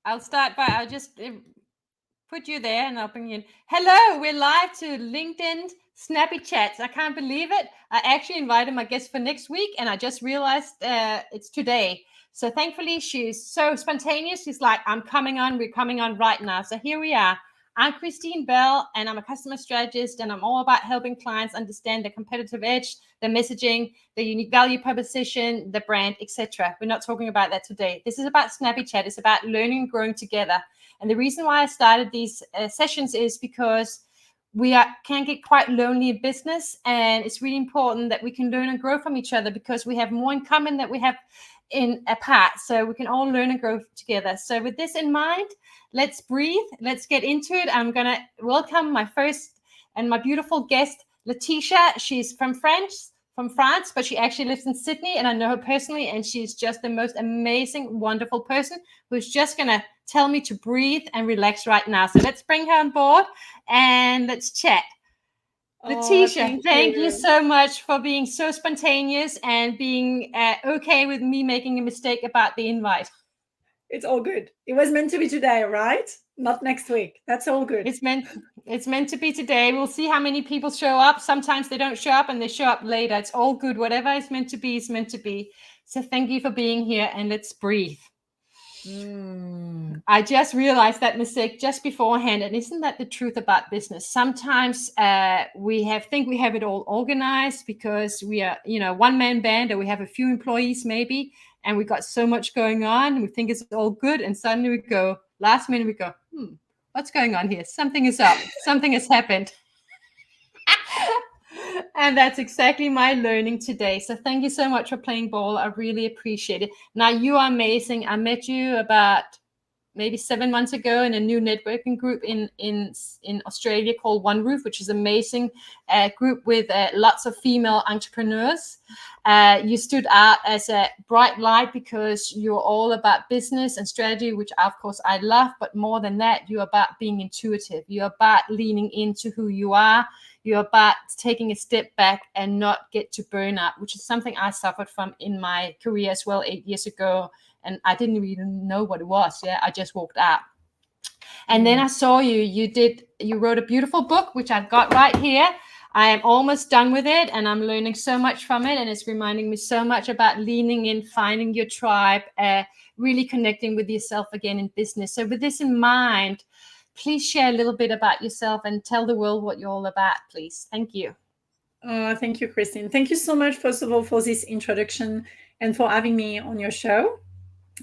I'll just put you there and I'll bring you in. Hello, we're live to LinkedIn Snappy Chats. I can't believe it. I actually invited my guest for next week and I just realized it's today. So thankfully she's so spontaneous. She's like, we're coming on right now. So here we are. I'm Christine Bell and I'm a customer strategist and I'm all about helping clients understand the competitive edge, the messaging, the unique value proposition, the brand, etc. We're not talking about that today. This is about Snappy Chat. It's about learning and growing together. And the reason why I started these sessions is because can get quite lonely in business, and it's really important that we can learn and grow from each other because we have more in common than we have in apart. So we can all learn and grow together. So with this in mind, let's breathe. Let's get into it. I'm going to welcome my first and my beautiful guest, Laetitia. She's from France, but she actually lives in Sydney, and I know her personally, and she's just the most amazing, wonderful person who's just going to tell me to breathe and relax right now. So let's bring her on board and let's chat. Laetitia, thank you so much for being so spontaneous and being okay with me making a mistake about the invite. It's all good. It was meant to be today, right? Not next week. That's all good. It's meant to be today. We'll see how many people show up. Sometimes they don't show up and they show up later. It's all good. Whatever is meant to be is meant to be. So thank you for being here and let's breathe. I just realized that mistake just beforehand, and isn't that the truth about business? Sometimes we think we have it all organized because we are, one-man band, or we have a few employees maybe, and we got so much going on, and we think it's all good, and suddenly last minute we go, what's going on here? Something is up. Something has happened. And that's exactly my learning today. So thank you so much for playing ball. I really appreciate it. Now, you are amazing. I met you about maybe 7 months ago in a new networking group in Australia called One Roof, which is an amazing group with lots of female entrepreneurs. You stood out as a bright light because you're all about business and strategy, which of course I love, but more than that, you're about being intuitive. You're about leaning into who you are. You're about taking a step back and not get to burnout, which is something I suffered from in my career as well 8 years ago. And I didn't even know what it was. Yeah, I just walked out. And then I saw you wrote a beautiful book, which I've got right here. I am almost done with it and I'm learning so much from it. And it's reminding me so much about leaning in, finding your tribe, really connecting with yourself again in business. So with this in mind, please share a little bit about yourself and tell the world what you're all about, please. Thank you. Thank you, Christine. Thank you so much, first of all, for this introduction and for having me on your show.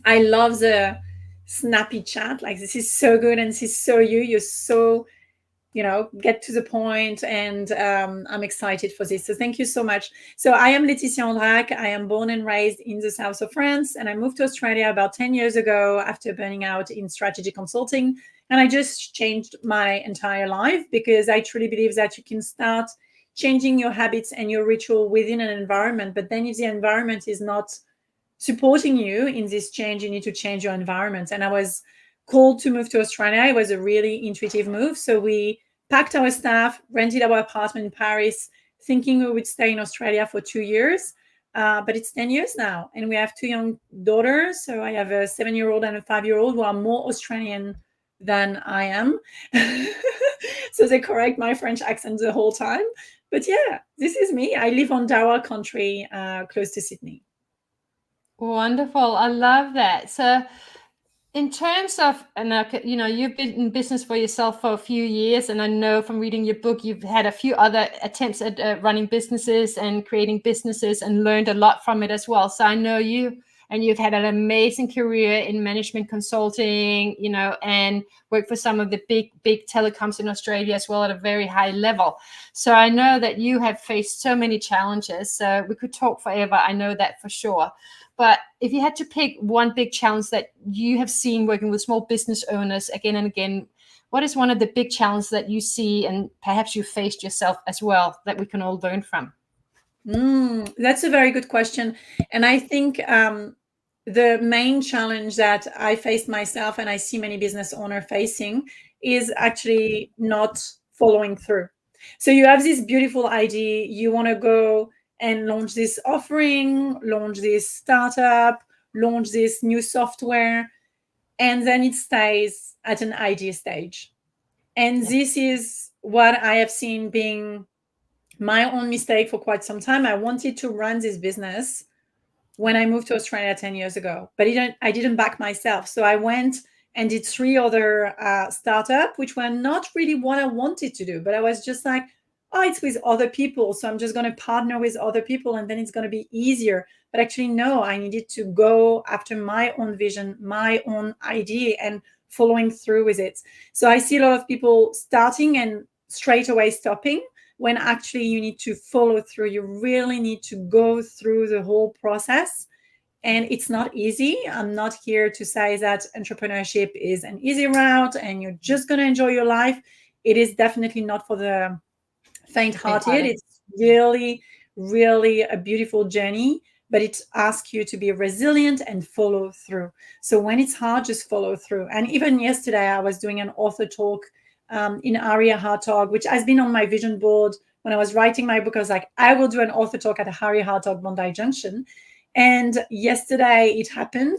I love the snappy chat. Like, this is so good and this is so you. You're so, get to the point, and I'm excited for this. So thank you so much. So I am Laetitia Andrac. I am born and raised in the south of France, and I moved to Australia about 10 years ago after burning out in strategy consulting. And I just changed my entire life because I truly believe that you can start changing your habits and your ritual within an environment. But then if the environment is not supporting you in this change, you need to change your environment. And I was called to move to Australia. It was a really intuitive move. So we packed our stuff, rented our apartment in Paris, thinking we would stay in Australia for 2 years. But it's 10 years now. And we have 2 young daughters. So I have a 7-year-old and a 5-year-old who are more Australian than I am. So they correct my French accent the whole time. But yeah, this is me. I live on Dawa country, close to Sydney. Wonderful. I love that. So in terms of, and you've been in business for yourself for a few years, and I know from reading your book, you've had a few other attempts at running businesses and creating businesses and learned a lot from it as well. So I know you, and you've had an amazing career in management consulting, and worked for some of the big telecoms in Australia as well at a very high level. So I know that you have faced so many challenges. So we could talk forever. I know that for sure. But if you had to pick one big challenge that you have seen working with small business owners again and again, what is one of the big challenges that you see and perhaps you faced yourself as well that we can all learn from? That's a very good question. And I think the main challenge that I faced myself and I see many business owners facing is actually not following through. So you have this beautiful idea, you want to go and launch this offering, launch this startup, launch this new software. and then it stays at an idea stage. And this is what I have seen being my own mistake for quite some time. I wanted to run this business when I moved to Australia 10 years ago, but I didn't back myself. So I went and did 3 other startups, which were not really what I wanted to do. But I was just like, oh, it's with other people, so I'm just going to partner with other people and then it's going to be easier. But actually, no, I needed to go after my own vision, my own idea, and following through with it. So I see a lot of people starting and straight away stopping, when actually you need to follow through. You really need to go through the whole process. And it's not easy. I'm not here to say that entrepreneurship is an easy route and you're just going to enjoy your life. It is definitely not for the faint-hearted. It's really, really a beautiful journey, but it asks you to be resilient and follow through. So when it's hard, just follow through. And even yesterday, I was doing an author talk in Aria Hartog, which has been on my vision board. When I was writing my book, I was like, I will do an author talk at Harry Hartog Bondi Junction. And yesterday it happened.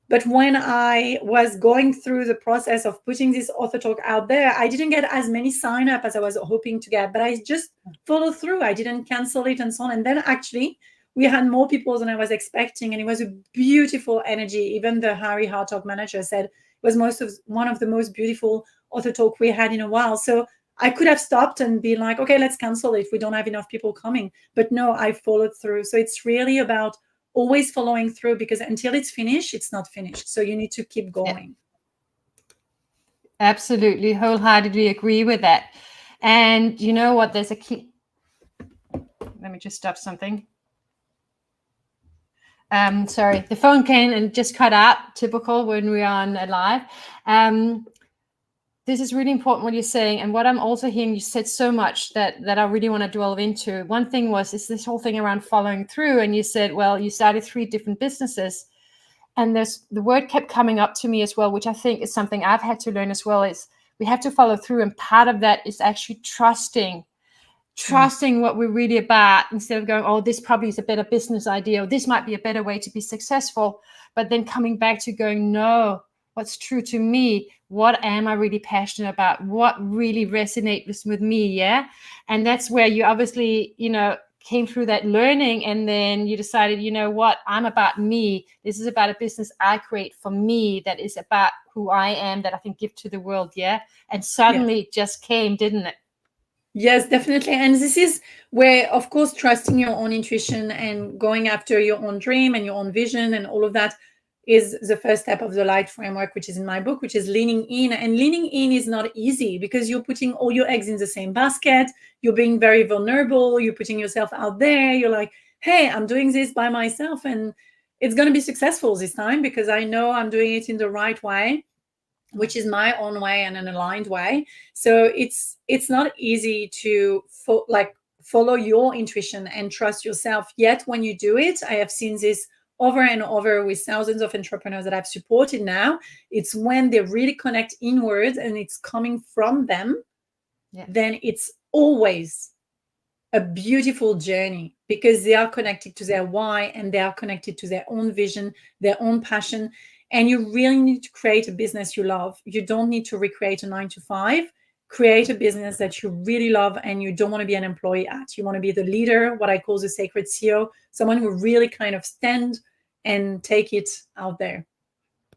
But when I was going through the process of putting this author talk out there, I didn't get as many sign-up as I was hoping to get, but I just followed through. I didn't cancel it and so on. And then actually we had more people than I was expecting. And it was a beautiful energy. Even the Harry Hartog manager said it was one of the most beautiful author talk we had in a while. So I could have stopped and been like, okay, let's cancel it. We don't have enough people coming. But no, I followed through. So it's really about always following through, because until it's finished, it's not finished. So you need to keep going. Absolutely. Wholeheartedly agree with that. And you know what? There's a key. Let me just stop something. Sorry, the phone came and just cut out. Typical when we are on live. This is really important what you're saying, and what I'm also hearing, you said so much that I really want to delve into. One thing is this whole thing around following through, and you said, well, you started 3 different businesses, and the word kept coming up to me as well, which I think is something I've had to learn as well, is we have to follow through, and part of that is actually trusting what we're really about, instead of going, oh, this probably is a better business idea, or this might be a better way to be successful, but then coming back to going, no, what's true to me? What am I really passionate about? What really resonates with me? Yeah. And that's where you obviously, came through that learning, and then you decided, you know what, I'm about me. This is about a business I create for me, that is about who I am, that I can give to the world. Yeah. And suddenly it just came, didn't it? Yes, definitely. And this is where, of course, trusting your own intuition and going after your own dream and your own vision and all of that is the first step of the light framework, which is in my book, which is leaning in. And leaning in is not easy, because you're putting all your eggs in the same basket. You're being very vulnerable. You're putting yourself out there. You're like, hey, I'm doing this by myself, and it's going to be successful this time because I know I'm doing it in the right way, which is my own way and an aligned way. So it's not easy to follow your intuition and trust yourself. Yet when you do it, I have seen this over and over with thousands of entrepreneurs that I've supported now. It's when they really connect inwards and it's coming from them, then it's always a beautiful journey, because they are connected to their why and they are connected to their own vision, their own passion. And you really need to create a business you love. You don't need to recreate a 9-to-5. Create a business that you really love and you don't want to be an employee at. You want to be the leader, what I call the sacred CEO, someone who really kind of stand and take it out there.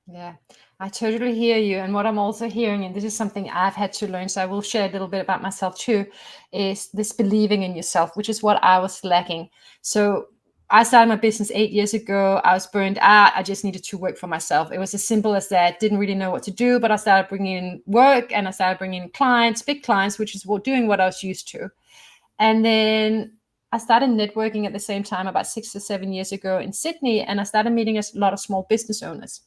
Yeah, I totally hear you. And what I'm also hearing, and this is something I've had to learn, so I will share a little bit about myself too, is this believing in yourself, which is what I was lacking. So I started my business 8 years ago. I was burned out. I just needed to work for myself. It was as simple as that. Didn't really know what to do, but I started bringing in work and I started bringing in clients, big clients, which is doing what I was used to. And then I started networking at the same time about 6 or 7 years ago in Sydney, and I started meeting a lot of small business owners.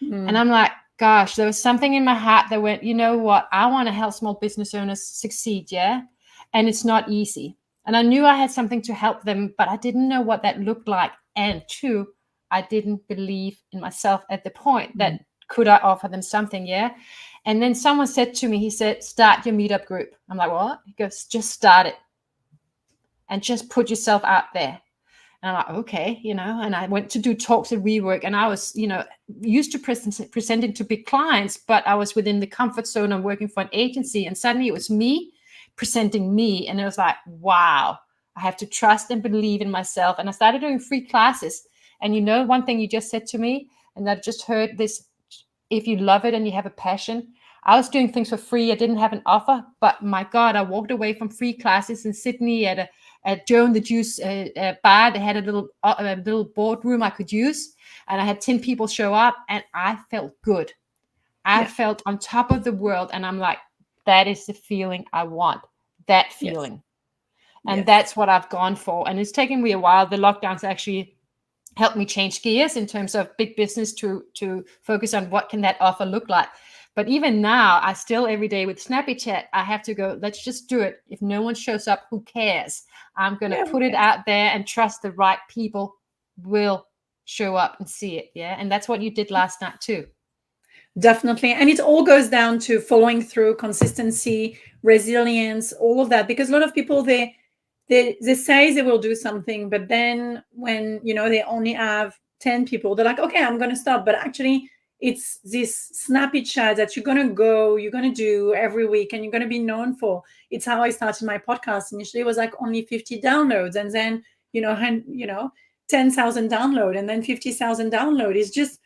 And I'm like, gosh, there was something in my heart that went, you know what? I want to help small business owners succeed, yeah? And it's not easy. And I knew I had something to help them, but I didn't know what that looked like. And 2, I didn't believe in myself at the point that could I offer them something, yeah? And then someone said to me, he said, start your meetup group. I'm like, what? He goes, just start it. And just put yourself out there. And I'm like, okay, and I went to do talks at WeWork, and I was, used to presenting to big clients, but I was within the comfort zone of working for an agency. And suddenly it was me presenting me. And it was like, wow, I have to trust and believe in myself. And I started doing free classes. And one thing you just said to me, and I just heard this, if you love it and you have a passion. I was doing things for free. I didn't have an offer, but my God, I walked away from free classes in Sydney at Joe and the Juice bar. They had a little boardroom I could use, and I had 10 people show up, and I felt good. I felt on top of the world, and I'm like, that is the feeling I want, that feeling. Yes. And that's what I've gone for. And it's taken me a while. The lockdowns actually helped me change gears in terms of big business to focus on what can that offer look like. But even now, I still every day with Snappy Chat, I have to go, let's just do it. If no one shows up, who cares? I'm going to put it out there and trust the right people will show up and see it. Yeah. And that's what you did last night too. Definitely. And it all goes down to following through, consistency, resilience, all of that. Because a lot of people, they say they will do something, but then when, they only have 10 people, they're like, okay, I'm going to stop. But actually, it's this snappy chat that you're going to do every week, and you're going to be known for. It's how I started my podcast. Initially, it was like only 50 downloads, and then, 10,000 download, and then 50,000 download. It's just,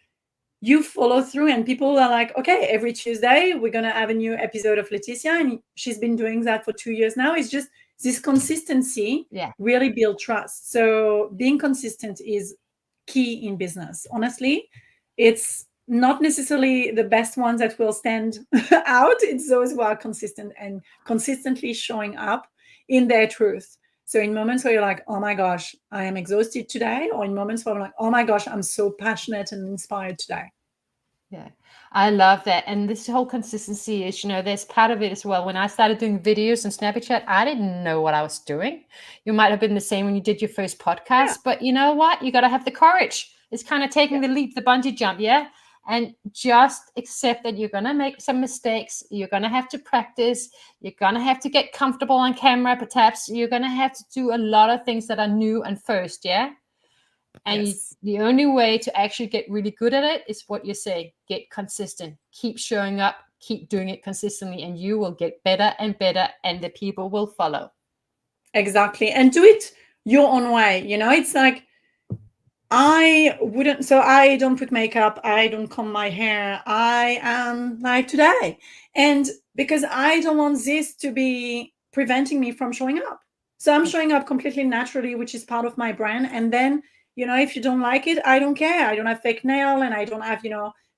you follow through, and people are like, okay, every Tuesday we're going to have a new episode of Laetitia, and she's been doing that for 2 years now. It's just this consistency really build trust. So being consistent is key in business. Honestly, it's not necessarily the best ones that will stand out. It's those who are consistent and consistently showing up in their truth. So in moments where you're like, oh my gosh, I am exhausted today, or in moments where I'm like, oh my gosh, I'm so passionate and inspired today. Yeah, I love that. And this whole consistency is, there's part of it as well. When I started doing videos and Snappy Chat, I didn't know what I was doing. You might have been the same when you did your first podcast, but you know what? You got to have the courage. It's kind of taking the leap, the bungee jump. Yeah. And just accept that you're going to make some mistakes. You're going to have to practice. You're going to have to get comfortable on camera, perhaps. You're going to have to do a lot of things that are new and first. Yeah. And the only way to actually get really good at it is what you say, get consistent, keep showing up, keep doing it consistently, and you will get better and better, and the people will follow. Exactly. And do it your own way. It's like, I don't put makeup, I don't comb my hair, I am like today. And because I don't want this to be preventing me from showing up. So I'm showing up completely naturally, which is part of my brand. And then, if you don't like it, I don't care. I don't have fake nail, and I don't have,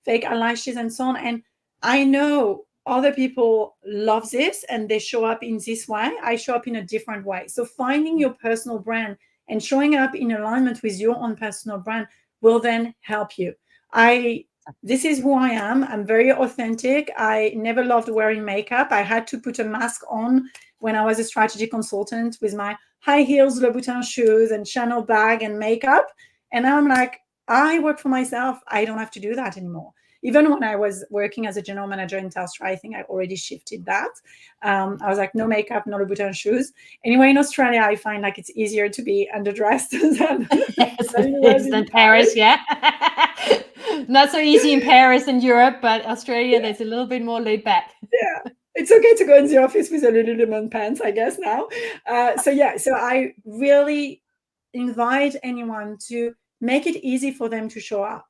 fake eyelashes and so on. And I know other people love this and they show up in this way. I show up in a different way. So finding your personal brand and showing up in alignment with your own personal brand will then help you. This is who I am. I'm very authentic. I never loved wearing makeup. I had to put a mask on when I was a strategy consultant with my high heels, Louboutin shoes, and Chanel bag and makeup. And now I'm like, I work for myself. I don't have to do that anymore. Even when I was working as a general manager in Telstra, I think I already shifted that. I was like, no makeup, no Louboutin shoes. Anyway, in Australia, I find like it's easier to be underdressed than Paris. Yeah. Not so easy in Paris and Europe, but Australia, there's a little bit more laid back. Yeah. It's okay to go in the office with a Lululemon pants, I guess now. So I really invite anyone to make it easy for them to show up.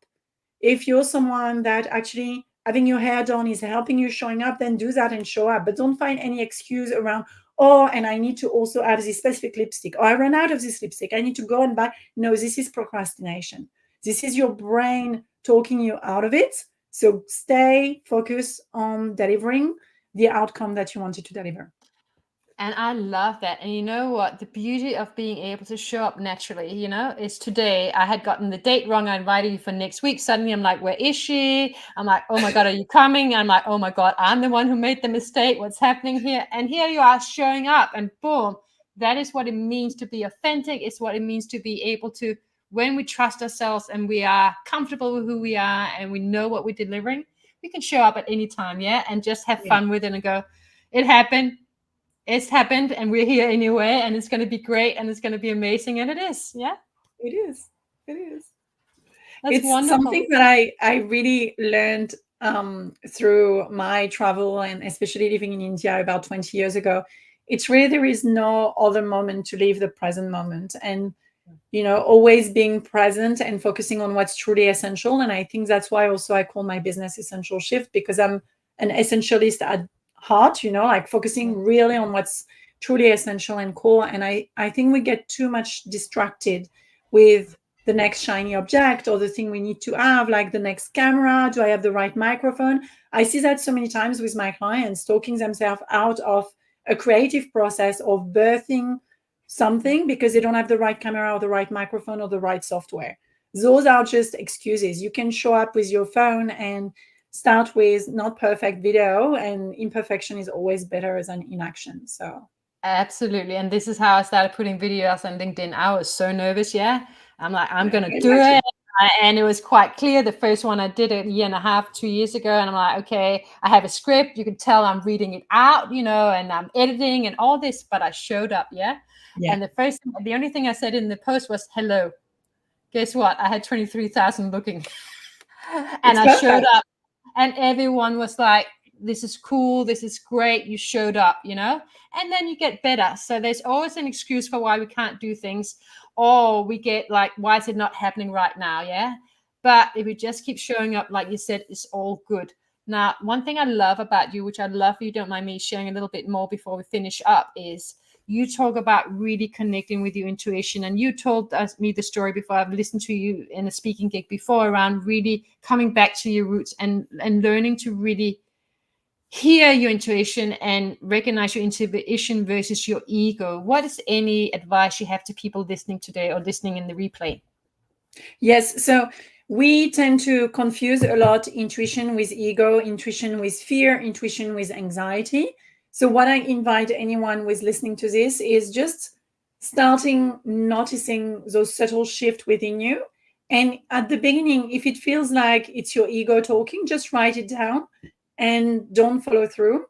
If you're someone that actually having your hair done is helping you showing up, then do that and show up. But don't find any excuse around, oh, and I need to also have this specific lipstick. Or I ran out of this lipstick. I need to go and buy. No, this is procrastination. This is your brain talking you out of it. So stay focused on delivering the outcome that you wanted to deliver. And I love that. And you know what? The beauty of being able to show up naturally, is today I had gotten the date wrong. I invited you for next week. Suddenly I'm like, where is she? I'm like, oh my God, are you coming? I'm like, oh my God, I'm the one who made the mistake. What's happening here? And here you are showing up, and boom. That is what it means to be authentic. It's what it means to be able to, when we trust ourselves and we are comfortable with who we are and we know what we're delivering, we can show up at any time. Yeah. And just have fun with it and go, it happened. It's happened, and we're here anyway, and it's going to be great, and it's going to be amazing, and it is. Yeah. It is. It is. That's It's wonderful. something that I really learned through my travel, and especially living in India about 20 years ago. It's really, there is no other moment to live the present moment. And always being present and focusing on what's truly essential. And I think that's why also I call my business Essential Shift, because I'm an essentialist at heart, like focusing really on what's truly essential and core. And I think we get too much distracted with the next shiny object or the thing we need to have, like the next camera. Do I have the right microphone? I see that so many times with my clients, talking themselves out of a creative process of birthing something because they don't have the right camera or the right microphone or the right software. Those are just excuses. You can show up with your phone and start with not perfect video, and imperfection is always better than inaction. So absolutely. And this is how I started putting videos on LinkedIn. I was so nervous. Yeah. I'm like, I'm going to do it. And it was quite clear. The first one I did a year and a half, 2 years ago. And I'm like, okay, I have a script. You can tell I'm reading it out, and I'm editing and all this, but I showed up. Yeah. And the only thing I said in the post was, hello. Guess what? I had 23,000 looking. And I showed up, and everyone was like, this is cool. This is great. You showed up, and then you get better. So there's always an excuse for why we can't do things, or we get like, why is it not happening right now? Yeah. But if we just keep showing up, like you said, it's all good. Now, one thing I love about you, which I'd love if you don't mind me sharing a little bit more before we finish up, is you talk about really connecting with your intuition. And you told me the story before. I've listened to you in a speaking gig before around really coming back to your roots and learning to really hear your intuition and recognize your intuition versus your ego. What is any advice you have to people listening today or listening in the replay? Yes. So we tend to confuse a lot intuition with ego, intuition with fear, intuition with anxiety. So what I invite anyone who is listening to this is just starting noticing those subtle shifts within you. And at the beginning, if it feels like it's your ego talking, just write it down and don't follow through.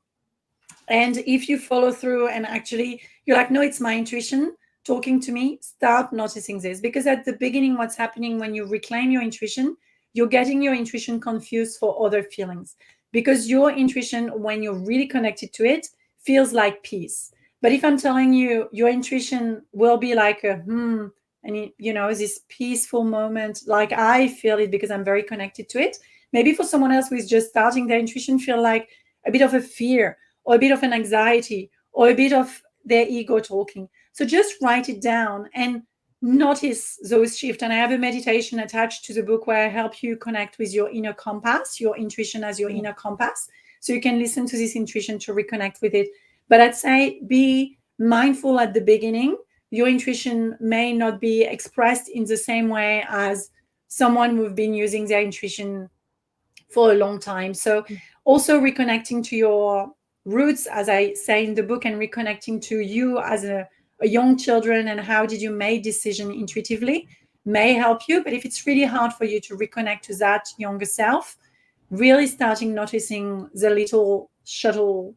And if you follow through and actually you're like, no, it's my intuition talking to me, start noticing this. Because at the beginning, what's happening when you reclaim your intuition, you're getting your intuition confused for other feelings. Because your intuition, when you're really connected to it, feels like peace. But if I'm telling you, your intuition will be like a and this peaceful moment, like I feel it because I'm very connected to it. Maybe for someone else who is just starting, their intuition feel like a bit of a fear or a bit of an anxiety or a bit of their ego talking. So just write it down and notice those shifts. And I have a meditation attached to the book where I help you connect with your inner compass, your intuition as your inner compass. So you can listen to this intuition to reconnect with it. But I'd say be mindful at the beginning. Your intuition may not be expressed in the same way as someone who've been using their intuition for a long time. So also reconnecting to your roots, as I say in the book, and reconnecting to you as a young children and how did you make decision intuitively may help you. But if it's really hard for you to reconnect to that younger self, really starting noticing the little subtle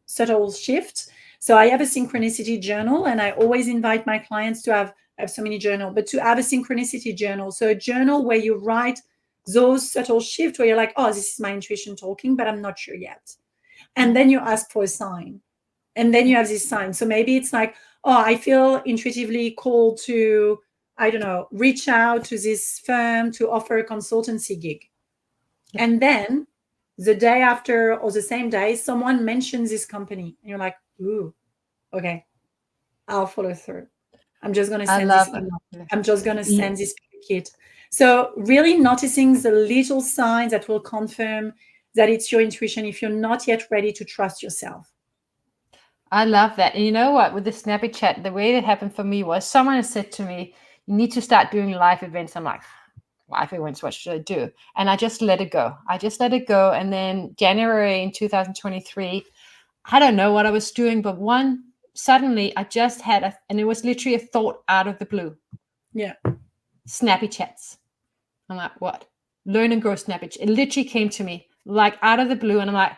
shift. So I have a synchronicity journal, and I always invite my clients to have so many journals, but to have a synchronicity journal. So a journal where you write those subtle shifts where you're like, oh, this is my intuition talking, but I'm not sure yet. And then you ask for a sign. And then you have this sign. So maybe it's like, oh, I feel intuitively called to, I don't know, reach out to this firm to offer a consultancy gig. And then the day after or the same day, someone mentions this company. And you're like, ooh, okay, I'll follow through. I'm just going to send this email. I'm just going to send this kit. So really noticing the little signs that will confirm that it's your intuition if you're not yet ready to trust yourself. I love that. And you know what? With the Snappy Chat, the way it happened for me was someone said to me, you need to start doing live events. I'm like, live events, what should I do? And I just let it go. And then January in 2023, I don't know what I was doing, but suddenly I just had and it was literally a thought out of the blue. Yeah. Snappy Chats. I'm like, what? Learn and grow Snappy. It literally came to me like out of the blue. And I'm like,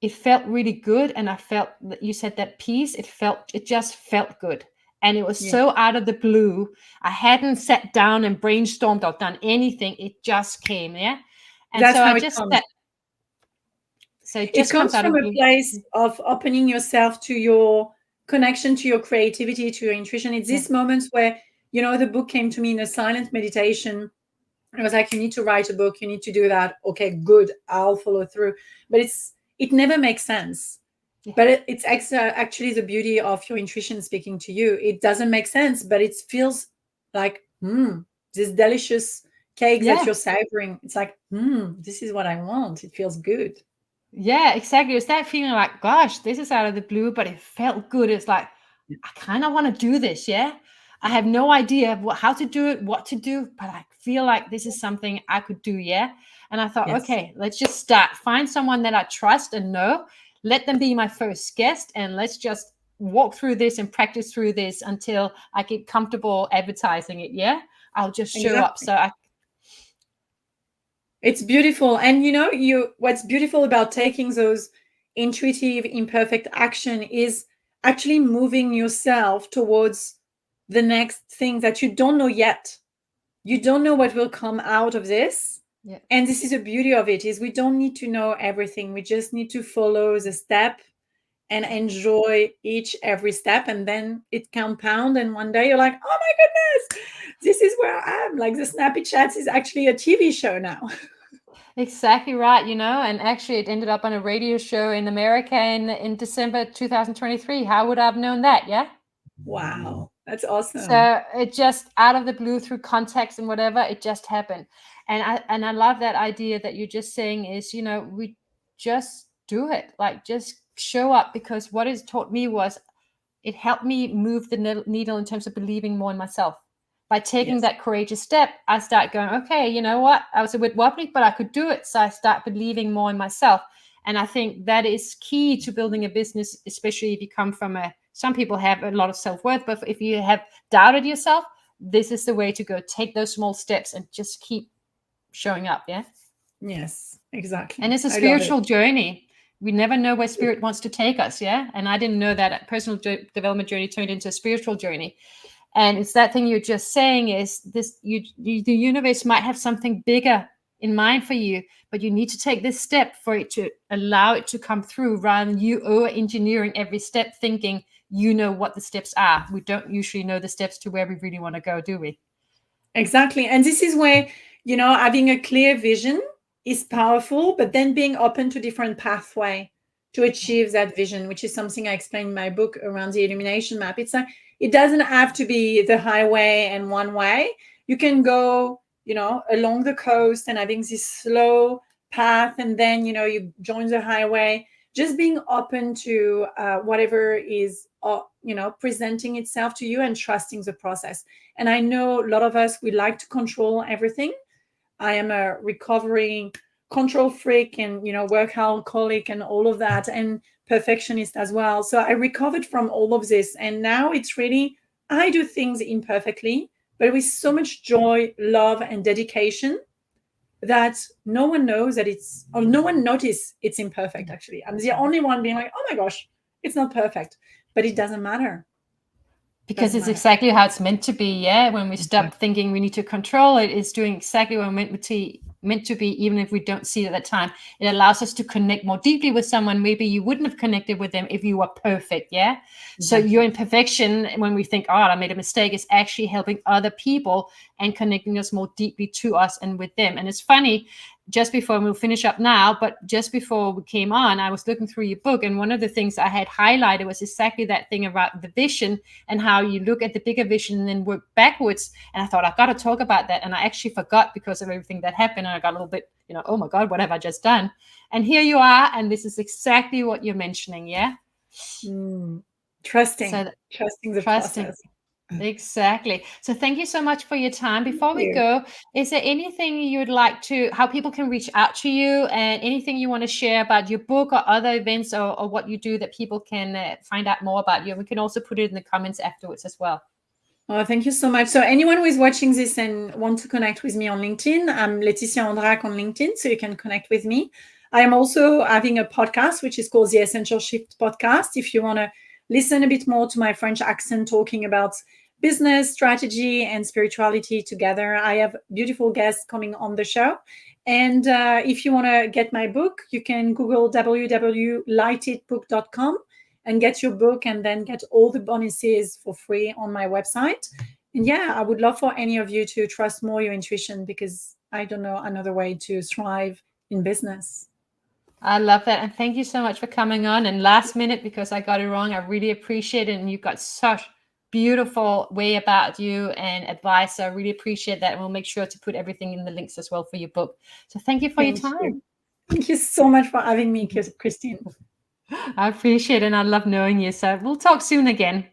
it felt really good. And I felt that you said that piece, it just felt good. And it was so out of the blue. I hadn't sat down and brainstormed or done anything. It just came, yeah. And That's so how I it just comes. sat. So it It just comes comes out of from a blue. place of opening yourself to your connection, to your creativity, to your intuition. It's these moments where, the book came to me in a silent meditation. It was like, you need to write a book, you need to do that. Okay, good, I'll follow through. But it never makes sense. But it's actually the beauty of your intuition speaking to you. It doesn't make sense, but it feels like, this delicious cake that you're savoring. It's like, this is what I want. It feels good. Yeah, exactly. It's that feeling like, gosh, this is out of the blue, but it felt good. It's like, I kind of want to do this. Yeah. I have no idea how to do it, what to do, but I feel like this is something I could do. Yeah. And I thought, okay, let's just start. Find someone that I trust and know. Let them be my first guest. And let's just walk through this and practice through this until I get comfortable advertising it. Yeah. I'll just show up. So it's beautiful. And what's beautiful about taking those intuitive, imperfect action is actually moving yourself towards the next thing that you don't know yet. You don't know what will come out of this. Yeah. And this is the beauty of it, is we don't need to know everything. We just need to follow the step and enjoy every step. And then it compounds. And one day you're like, oh my goodness, this is where I am. Like the Snappy Chats is actually a TV show now. Exactly right, and actually it ended up on a radio show in America in December 2023. How would I have known that? Yeah. Wow, that's awesome. So it just out of the blue, through context and whatever, it just happened. And I love that idea that you're just saying is, we just do it, like just show up, because what it's taught me was it helped me move the needle in terms of believing more in myself. By taking that courageous step, I start going, okay, you know what? I was a bit wobbly, but I could do it. So I start believing more in myself. And I think that is key to building a business, especially if you come from some people have a lot of self-worth, but if you have doubted yourself, this is the way to go. Take those small steps and just keep showing up. Yeah. Yes, exactly. And it's a spiritual journey. We never know where spirit wants to take us. Yeah. And I didn't know that a personal development journey turned into a spiritual journey. And it's that thing you're just saying is this, the universe might have something bigger in mind for you, but you need to take this step for it to allow it to come through, rather than you over-engineering every step thinking you know what the steps are. We don't usually know the steps to where we really want to go, do we? Exactly. And this is where, having a clear vision is powerful, but then being open to different pathway to achieve that vision, which is something I explained in my book around the illumination map. It's like, it doesn't have to be the highway and one way. You can go, along the coast and having this slow path, and then, you join the highway. Just being open to whatever is, presenting itself to you, and trusting the process. And I know a lot of us, we like to control everything. I am a recovering control freak and, workaholic and all of that, and perfectionist as well. So I recovered from all of this. And now it's really, I do things imperfectly, but with so much joy, love, and dedication that no one knows that no one notices it's imperfect. Actually, I'm the only one being like, oh my gosh, it's not perfect, but it doesn't matter. Because it's exactly how it's meant to be. Yeah. When we stop thinking we need to control it, it's doing exactly what we're meant to be, even if we don't see it at that time. It allows us to connect more deeply with someone. Maybe you wouldn't have connected with them if you were perfect. Yeah. So your imperfection, when we think, oh, I made a mistake, is actually helping other people and connecting us more deeply to us and with them. And it's funny, just before, we'll finish up now, but just before we came on, I was looking through your book, and one of the things I had highlighted was exactly that thing about the vision, and how you look at the bigger vision and then work backwards. And I thought, I've got to talk about that. And I actually forgot because of everything that happened. And I got a little bit, oh my God, what have I just done? And here you are. And this is exactly what you're mentioning. Yeah. Trusting the process. Exactly. So thank you so much for your time. Before we go, is there anything you would like how people can reach out to you, and anything you want to share about your book or other events or what you do that people can find out more about you? And we can also put it in the comments afterwards as well. Oh, thank you so much. So anyone who is watching this and want to connect with me on LinkedIn, I'm Laetitia Andrac on LinkedIn, so you can connect with me. I am also having a podcast, which is called the Essential Shift Podcast. If you want to listen a bit more to my French accent talking about business, strategy, and spirituality together. I have beautiful guests coming on the show. And if you want to get my book, you can Google www.lightitbook.com and get your book, and then get all the bonuses for free on my website. And yeah, I would love for any of you to trust more your intuition, because I don't know another way to thrive in business. I love that. And thank you so much for coming on. And last minute, because I got it wrong, I really appreciate it. And you've got such beautiful way about you and advice. So I really appreciate that. And we'll make sure to put everything in the links as well for your book. So thank you for your time. Thank you so much for having me, Christine. I appreciate it. And I love knowing you. So we'll talk soon again.